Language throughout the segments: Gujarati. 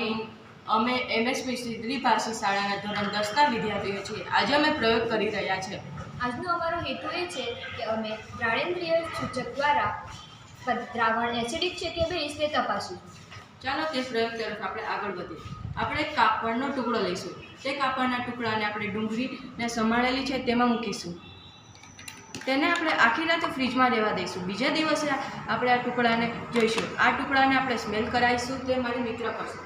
મોર્નિંગ. અમે એમએસપી દ્વિભાષી શાળાના ધોરણ 10ના વિદ્યાર્થીઓ છીએ. આજે અમે પ્રયોગ કરી રહ્યા છે. આજનો અમારો હેતુ એ છે કે અમે દ્રાણેન્દ્રિય સૂચક દ્વારા દ્રાવણ એસિડિક છે કે બેઝ તે તપાસીશું. ચાલો તે પ્રયોગ તરફ આપણે આગળ વધીએ. આપણે એક કાપડનો ટુકડો લઈશું. તે કાપડના ટુકડાને આપણે ડુંગળીને સમારેલી છે તેમાં મૂકીશું. તેને આપણે આખી રાત ફ્રીજમાં રહેવા દઈશું. બીજા દિવસે આપણે આ ટુકડાને જોઈશું. આ ટુકડાને આપણે સ્મેલ કરાવીશું. તે મારી મિત્ર કરશે.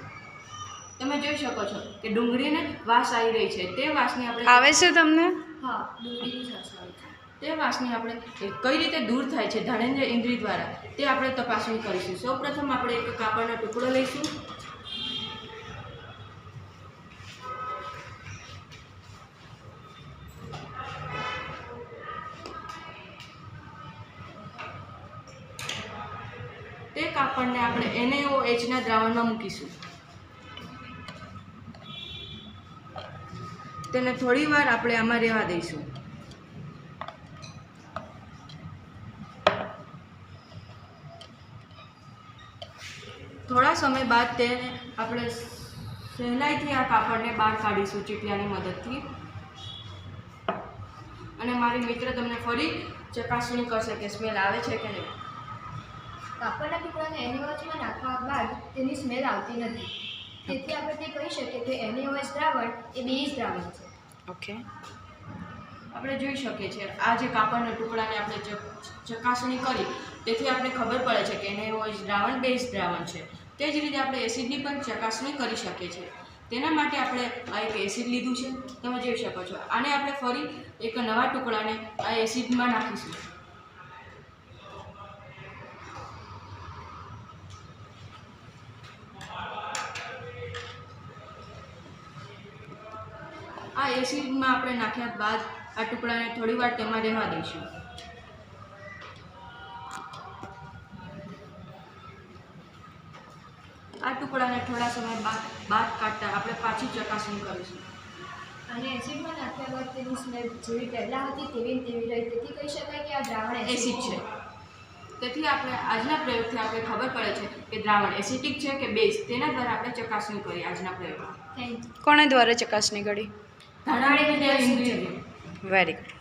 તમે જોઈ શકો છો કે ડુંગળીને વાસ આવી રહી છે. તે વાસની આપણે આવે છે તમને? હા, ડુંગળીની વાસ આવે છે. તે વાસની આપણે કઈ રીતે દૂર થાય છે ધ્રાણેન્દ્ર ઇન્દ્રિય દ્વારા તે આપણે તપાસણી કરીશું. સૌપ્રથમ આપણે એક કાપડનો ટુકડો લઈશું. તે કાપડને આપણે NaOH દ્રાવણમાં મૂકીશું. તેને થોડી વાર આપણે આમાં રહેવા દઈશું. થોડા સમય બાદ તેને આપણે સહેલાઈથી આ કાપડને બહાર કાઢીશું ચીપિયાની મદદથી. અને મારી મિત્ર તમને ફરી ચકાસણી કરશે કે સ્મેલ આવે છે કે નહીં. કાપડના ટુકડાને NaOHમાં નાખવા બાદ તેની સ્મેલ આવતી નથી. તેથી આપણે તે કહી શકીએ કે NaOH દ્રાવણ એ બેઝ દ્રાવણ છે. ઓકે, આપણે જોઈ શકીએ છીએ આ જે કાપડના ટુકડાને આપણે ચકાસણી કરી તેથી આપણે ખબર પડે છે કે NaOH દ્રાવણ બેઝ દ્રાવણ છે. તે જ રીતે આપણે એસિડની પણ ચકાસણી કરી શકીએ છીએ. તેના માટે આપણે આ એક એસિડ લીધું છે. તમે જોઈ શકો છો. આને આપણે ફરી એક નવા ટુકડાને આ એસિડમાં નાખીશું. આ એસિડમાં આપણે નાખ્યા બાદ આ ટુકડાને થોડી વાર તેમાં રહેવા દઈશું. આ ટુકડાને થોડા સમય બાદ કાઢતા આપણે પાછી ચકાસણી કરીશું. અને એસિડમાં નાખ્યા બાદ તેની સ્મેલ જેવી પહેલાં હતી તેવી તેવી રહી. તેથી કહી શકાય કે આ દ્રાવણ એસિડ છે. તેથી આપણે આજના પ્રયોગથી આપણે ખબર પડે છે કે દ્રાવણ એસિડિક છે કે બેઝ. તેના દ્વારા આપણે ચકાસણી કરી આજના પ્રયોગમાં. Thank you. કોણે દ્વારા ચકાસણી કરી? ધ્રાણેન્દ્ર ઇન્દ્રિય. Very good.